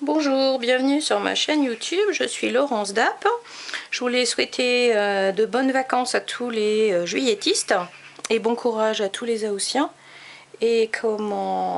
Bonjour, bienvenue sur ma chaîne YouTube, je suis Laurence Dapp. Je voulais souhaiter de bonnes vacances à tous les juilletistes et bon courage à tous les Haussiens. Et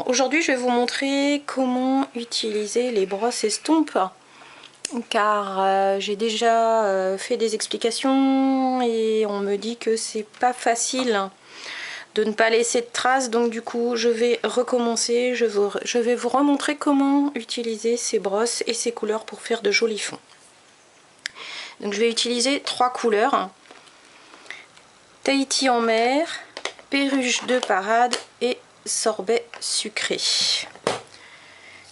aujourd'hui je vais vous montrer comment utiliser les brosses estompes, car j'ai déjà fait des explications et on me dit que c'est pas facile de ne pas laisser de traces, donc du coup je vais recommencer, je vais vous remontrer comment utiliser ces brosses et ces couleurs pour faire de jolis fonds. Donc je vais utiliser 3 couleurs: Tahiti en mer, Perruche de parade et Sorbet sucré.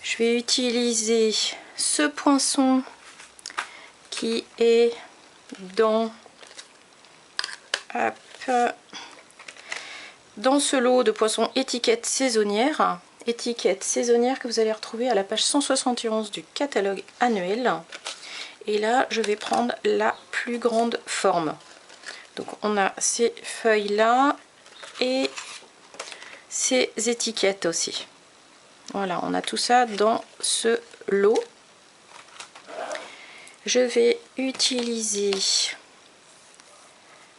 Je vais utiliser ce poinçon qui est dans ce lot de poissons étiquette saisonnière. Étiquette saisonnière que vous allez retrouver à la page 171 du catalogue annuel. Et là, je vais prendre la plus grande forme. Donc on a ces feuilles là et ces étiquettes aussi. Voilà, on a tout ça dans ce lot. Je vais utiliser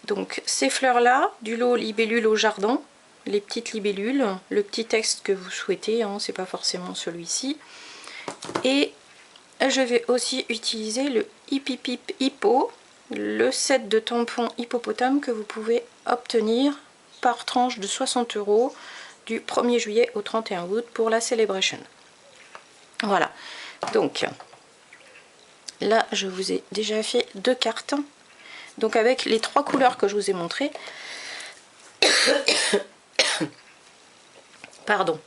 donc ces fleurs là du lot libellule au jardin, les petites libellules, le petit texte que vous souhaitez, hein, c'est pas forcément celui-ci. Et je vais aussi utiliser le Hippipip Hippo, le set de tampons hippopotame que vous pouvez obtenir par tranche de 60 € du 1er juillet au 31 août pour la Celebration. Voilà, donc là je vous ai déjà fait 2 cartes, donc avec les 3 couleurs que je vous ai montrées. Pardon.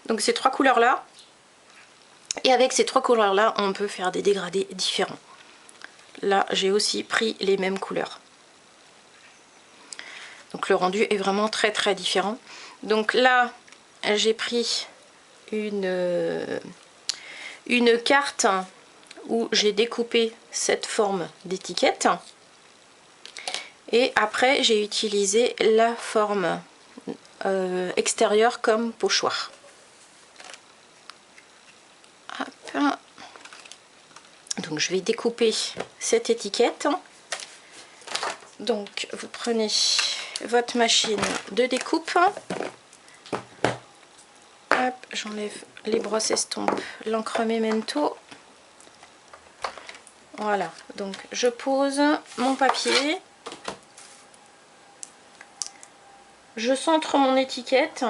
Donc ces 3 couleurs là, et avec ces 3 couleurs là on peut faire des dégradés différents. Là j'ai aussi pris les mêmes couleurs, donc le rendu est vraiment très très différent. Donc là j'ai pris une carte où j'ai découpé cette forme d'étiquette, et après j'ai utilisé la forme extérieure comme pochoir. Hop. Donc je vais découper cette étiquette. Donc vous prenez votre machine de découpe. Hop, j'enlève les brosses estompes, l'encre Memento. Voilà, donc je pose mon papier. Je centre mon étiquette.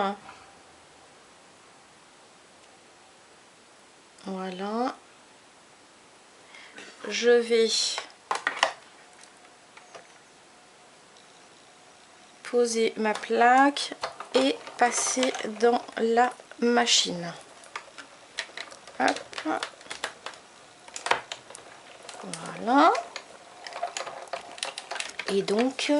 Voilà. Je vais poser ma plaque et passer dans la machine. Hop. Voilà. Et donc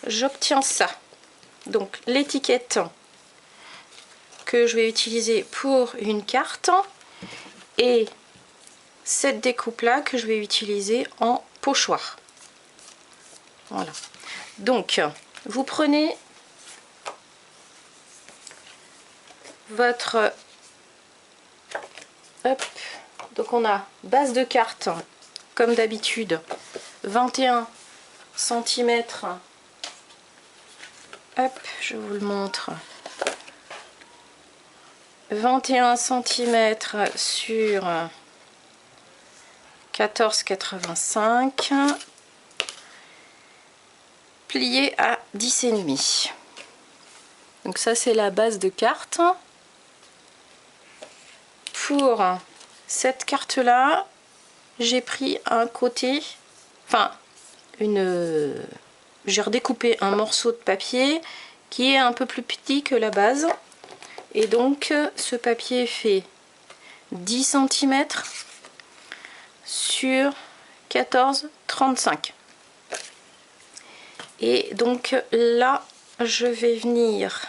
j'obtiens ça. Donc l'étiquette que je vais utiliser pour une carte et cette découpe là que je vais utiliser en pochoir. Voilà. Donc vous prenez votre hop, donc on a base de carte comme d'habitude 21 cm. Hop, je vous le montre. 21 cm sur 14,85, plié à 10,5. Donc ça c'est la base de carte. Pour cette carte là, j'ai pris un côté, enfin j'ai redécoupé un morceau de papier qui est un peu plus petit que la base, et donc ce papier fait 10 cm sur 14,35. Et donc là je vais venir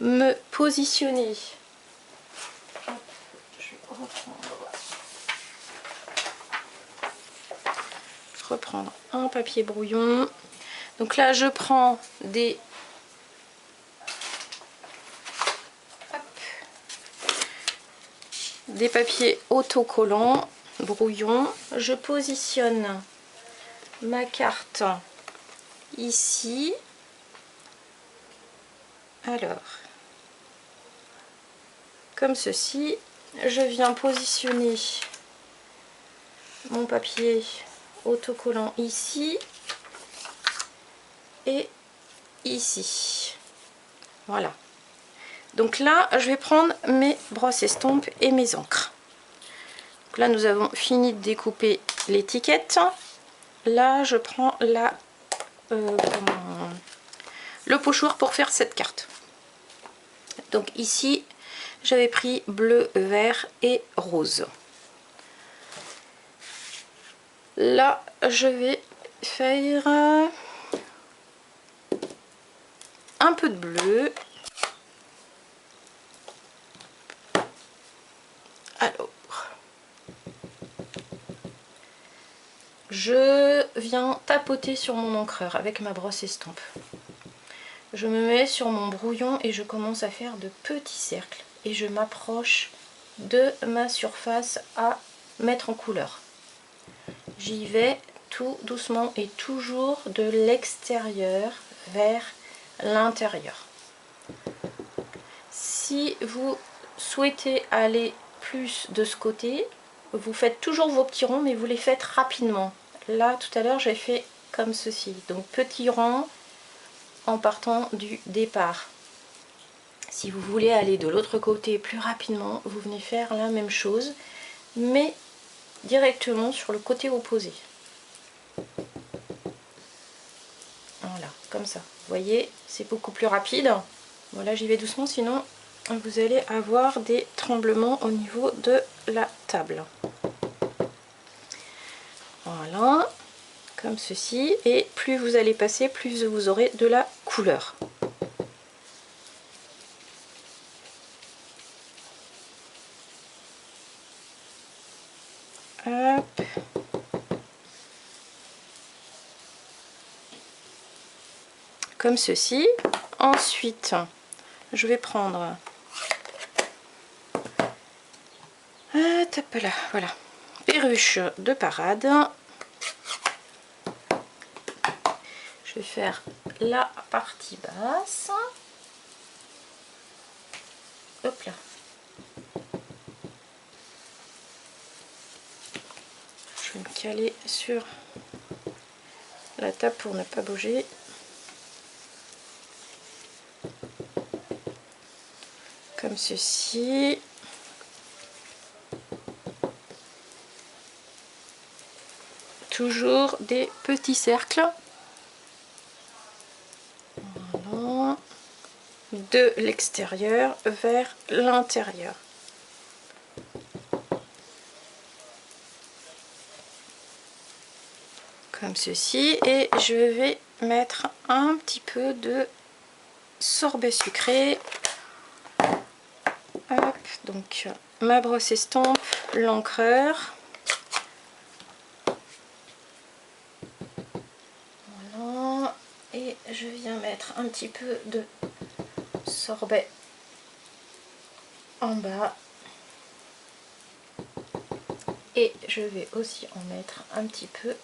me positionner. Je vais reprendre un papier brouillon. Donc là je prends des des papiers autocollants brouillon. Je positionne ma carte ici. Alors, comme ceci, je viens positionner mon papier autocollant ici et ici. Voilà. Donc là, je vais prendre mes brosses estampes et mes encres. Donc là, nous avons fini de découper l'étiquette. Là, je prends le pochoir pour faire cette carte. Donc ici, j'avais pris bleu, vert et rose. Là, je vais faire un peu de bleu. Alors, je viens tapoter sur mon encreur avec ma brosse estompe. Je me mets sur mon brouillon et je commence à faire de petits cercles. Et je m'approche de ma surface à mettre en couleur. J'y vais tout doucement et toujours de l'extérieur vers l'intérieur. Si vous souhaitez aller plus de ce côté, vous faites toujours vos petits ronds, mais vous les faites rapidement. Là, tout à l'heure, j'ai fait comme ceci. Donc, petit rond en partant du départ. Si vous voulez aller de l'autre côté plus rapidement, vous venez faire la même chose, mais directement sur le côté opposé. Voilà, comme ça. Vous voyez, c'est beaucoup plus rapide. Voilà, j'y vais doucement, sinon vous allez avoir des tremblements au niveau de la table. Voilà, comme ceci. Et plus vous allez passer, plus vous aurez de la couleur. Hop. Comme ceci. Ensuite, je vais prendre là, voilà, perruche de parade. Je vais faire la partie basse. Hop là. Je vais me caler sur la table pour ne pas bouger. Comme ceci. Toujours des petits cercles. Voilà. De l'extérieur vers l'intérieur. Comme ceci. Et je vais mettre un petit peu de sorbet sucré. Hop, donc ma brosse estompe, l'encreur. Voilà. Et je viens mettre un petit peu de sorbet en bas. Et je vais aussi en mettre un petit peu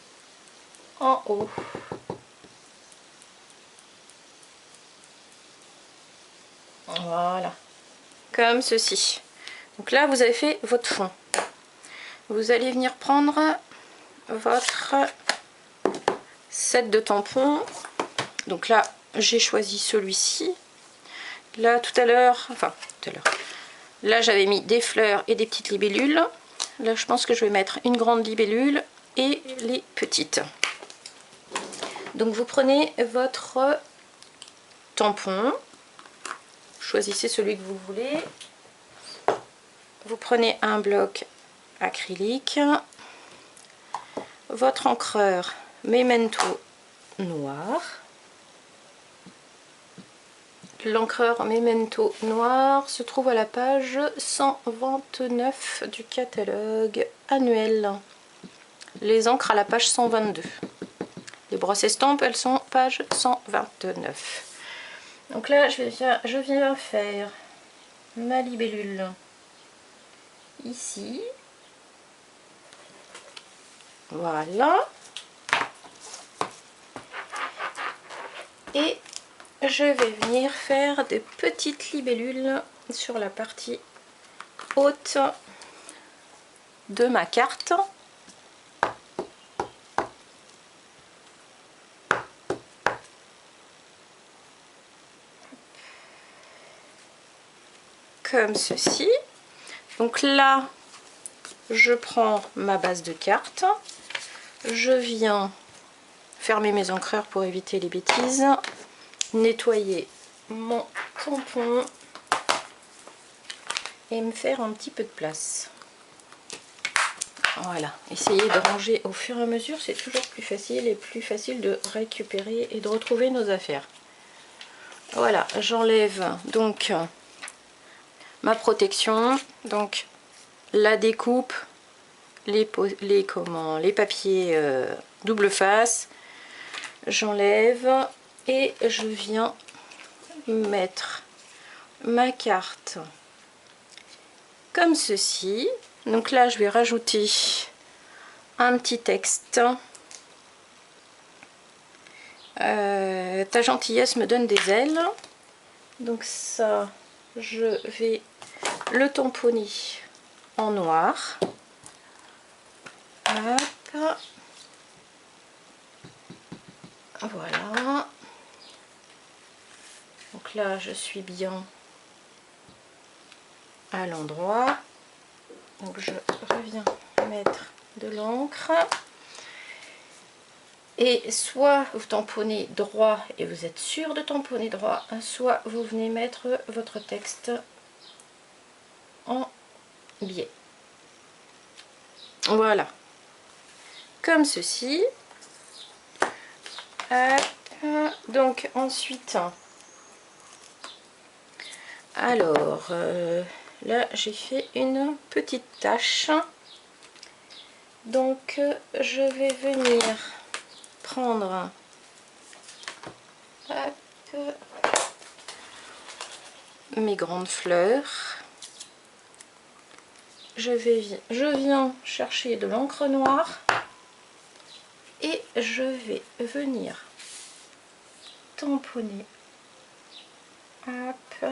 en haut. Voilà. Comme ceci. Donc là, vous avez fait votre fond. Vous allez venir prendre votre set de tampons. Donc là, j'ai choisi celui-ci. Là, tout à l'heure, là, j'avais mis des fleurs et des petites libellules. Là, je pense que je vais mettre une grande libellule et les petites. Donc, vous prenez votre tampon. Choisissez celui que vous voulez. Vous prenez un bloc acrylique. Votre encreur Memento noir. L'encreur Memento noir se trouve à la page 129 du catalogue annuel. Les encres à la page 122. Les brosses estampes, elles sont page 129. Donc là, je viens faire ma libellule ici. Voilà. Et je vais venir faire des petites libellules sur la partie haute de ma carte. Comme ceci. Donc là, je prends ma base de carte. Je viens fermer mes encreurs pour éviter les bêtises. Nettoyer mon tampon. Et me faire un petit peu de place. Voilà. Essayez de ranger au fur et à mesure. C'est toujours plus facile et plus facile de récupérer et de retrouver nos affaires. Voilà. J'enlève donc ma protection, donc la découpe, les papiers double face, j'enlève et je viens mettre ma carte comme ceci. Donc là je vais rajouter un petit texte. Ta gentillesse me donne des ailes. Donc ça, je vais le tamponner en noir. Hop. Voilà. Donc là, je suis bien à l'endroit. Donc je reviens mettre de l'encre. Et soit vous tamponnez droit et vous êtes sûr de tamponner droit, soit vous venez mettre votre texte en biais. Voilà. Comme ceci. Donc ensuite, alors là j'ai fait une petite tache. Donc je vais venir prendre mes grandes fleurs. Je viens chercher de l'encre noire et je vais venir tamponner. Hop.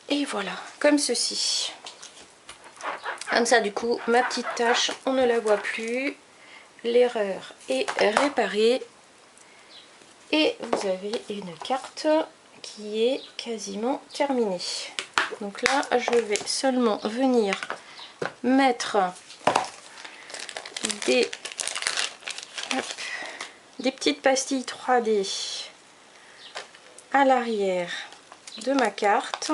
Et voilà, comme ceci. Comme ça, du coup, ma petite tache, on ne la voit plus. L'erreur est réparée. Et vous avez une carte qui est quasiment terminée. Donc là, je vais seulement venir mettre des petites pastilles 3D à l'arrière de ma carte.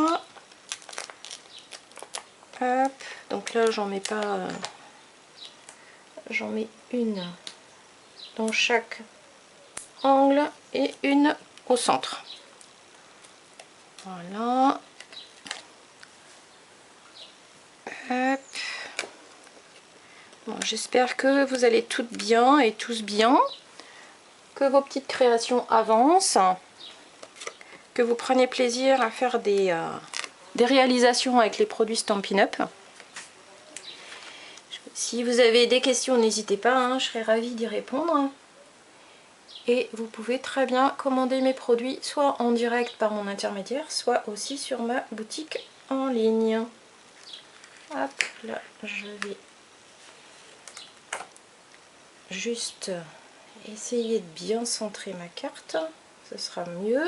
Hop. Donc là, j'en mets pas, j'en mets une dans chaque angle et une au centre. Voilà. Hop. Bon, j'espère que vous allez toutes bien et tous bien, que vos petites créations avancent, que vous prenez plaisir à faire des réalisations avec les produits Stampin' Up. Si vous avez des questions, n'hésitez pas, hein, je serai ravie d'y répondre. Et vous pouvez très bien commander mes produits soit en direct par mon intermédiaire, soit aussi sur ma boutique en ligne. Hop, là je vais juste essayer de bien centrer ma carte, ce sera mieux.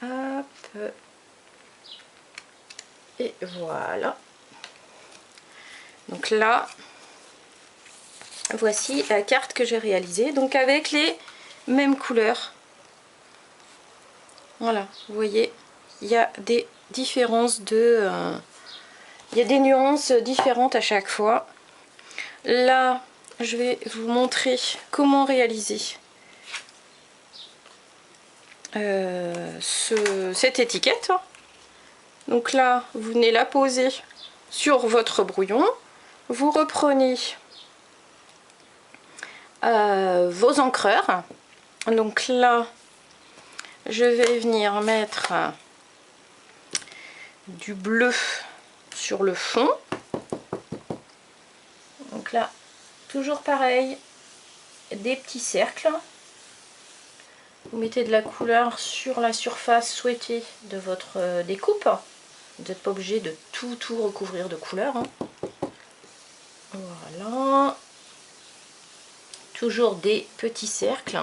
Hop. Et voilà. Donc là, voici la carte que j'ai réalisée, donc avec les mêmes couleurs. Voilà, vous voyez, il y a des différences de... il y a des nuances différentes à chaque fois. Là, je vais vous montrer comment réaliser cette étiquette. Donc là, vous venez la poser sur votre brouillon. Vous reprenez vos encreurs. Donc là, je vais venir mettre du bleu sur le fond. Donc là, toujours pareil, des petits cercles. Vous mettez de la couleur sur la surface souhaitée de votre découpe. Vous n'êtes pas obligé de tout recouvrir de couleur, hein. Voilà. Toujours des petits cercles.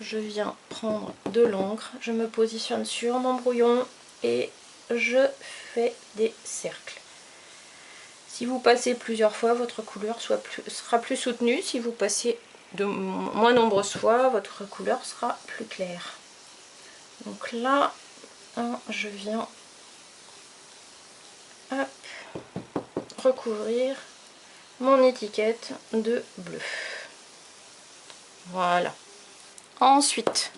Je viens prendre de l'encre, je me positionne sur mon brouillon et je fais des cercles. Si vous passez plusieurs fois, votre couleur sera plus soutenue. Si vous passez de moins nombreuses fois, votre couleur sera plus claire. Donc là, je viens recouvrir mon étiquette de bleu. Voilà. Ensuite,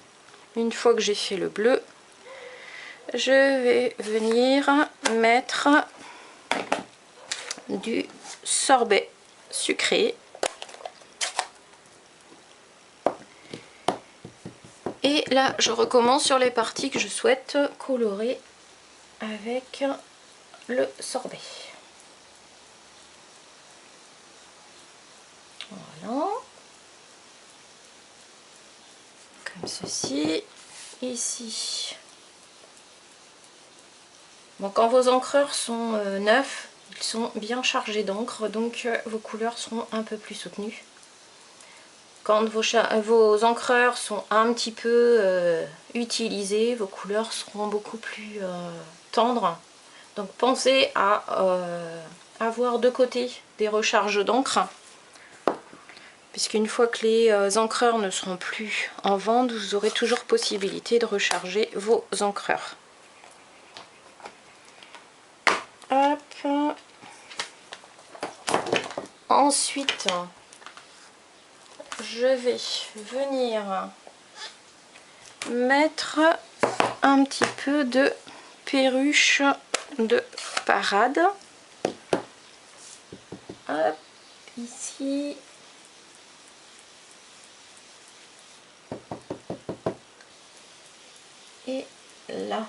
une fois que j'ai fait le bleu, je vais venir mettre du sorbet sucré. Et là, je recommence sur les parties que je souhaite colorer avec le sorbet. Voilà. Comme ceci. Ici. Bon, quand vos encreurs sont neufs, ils sont bien chargés d'encre, donc vos couleurs seront un peu plus soutenues. Quand vos encreurs sont un petit peu utilisés, vos couleurs seront beaucoup plus tendres. Donc pensez à avoir de côté des recharges d'encre, puisqu'une fois que les encreurs ne seront plus en vente, vous aurez toujours possibilité de recharger vos encreurs. Hop. Ensuite, je vais venir mettre un petit peu de perruche de parade. Hop, ici. Et là.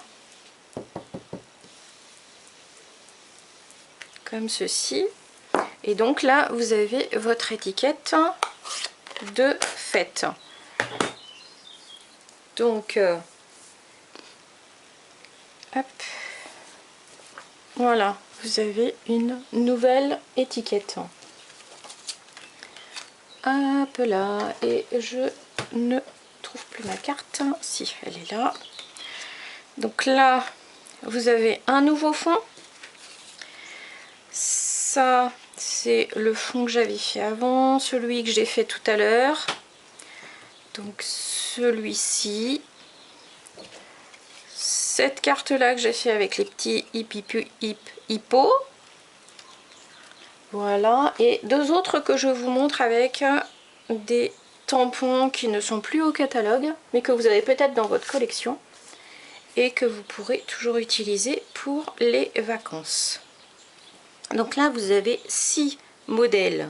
Comme ceci. Et donc là, vous avez votre étiquette de fête. Donc, hop, voilà, vous avez une nouvelle étiquette. Hop là, et je ne trouve plus ma carte. Si, elle est là. Donc là, vous avez un nouveau fond. Ça, c'est le fond que j'avais fait avant, celui que j'ai fait tout à l'heure. Donc celui-ci. Cette carte-là que j'ai fait avec les petits hippo. Voilà. Et deux autres que je vous montre avec des tampons qui ne sont plus au catalogue, mais que vous avez peut-être dans votre collection et que vous pourrez toujours utiliser pour les vacances. Donc là, vous avez 6 modèles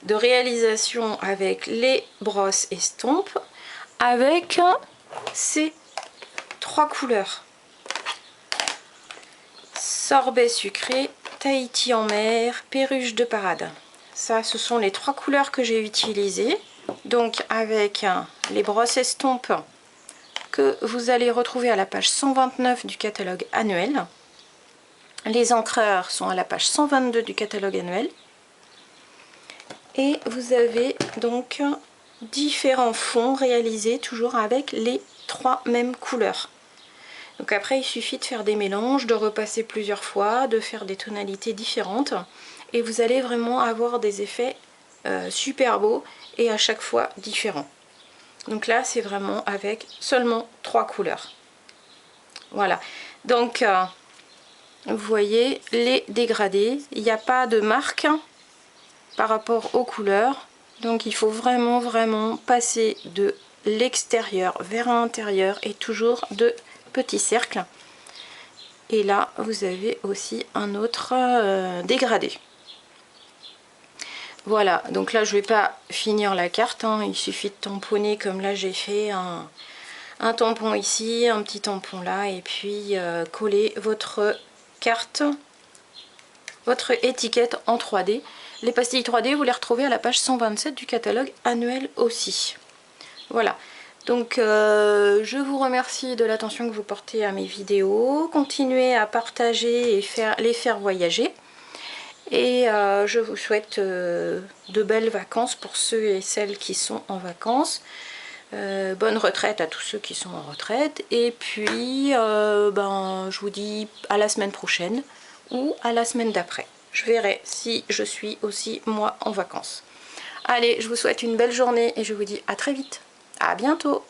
de réalisation avec les brosses estampes, avec ces 3 couleurs. Sorbet sucré, Tahiti en mer, perruche de parade. Ça, ce sont les 3 couleurs que j'ai utilisées. Donc avec les brosses estampes que vous allez retrouver à la page 129 du catalogue annuel. Les encreurs sont à la page 122 du catalogue annuel. Et vous avez donc différents fonds réalisés toujours avec les 3 mêmes couleurs. Donc après, il suffit de faire des mélanges, de repasser plusieurs fois, de faire des tonalités différentes. Et vous allez vraiment avoir des effets super beaux et à chaque fois différents. Donc là, c'est vraiment avec seulement 3 couleurs. Voilà. Donc... vous voyez les dégradés, il n'y a pas de marque par rapport aux couleurs, donc il faut vraiment passer de l'extérieur vers l'intérieur et toujours de petits cercles. Et là vous avez aussi un autre dégradé. Voilà, donc là je vais pas finir la carte, hein. Il suffit de tamponner comme là j'ai fait un tampon ici, un petit tampon là, et puis coller votre carte, votre étiquette en 3D. Les pastilles 3D, vous les retrouvez à la page 127 du catalogue annuel aussi. Voilà. Donc je vous remercie de l'attention que vous portez à mes vidéos. Continuez à partager et les faire voyager. Et je vous souhaite de belles vacances pour ceux et celles qui sont en vacances. Bonne retraite à tous ceux qui sont en retraite. Et puis je vous dis à la semaine prochaine ou à la semaine d'après. Je verrai si je suis aussi moi en vacances. Allez, je vous souhaite une belle journée et je vous dis à très vite. À bientôt!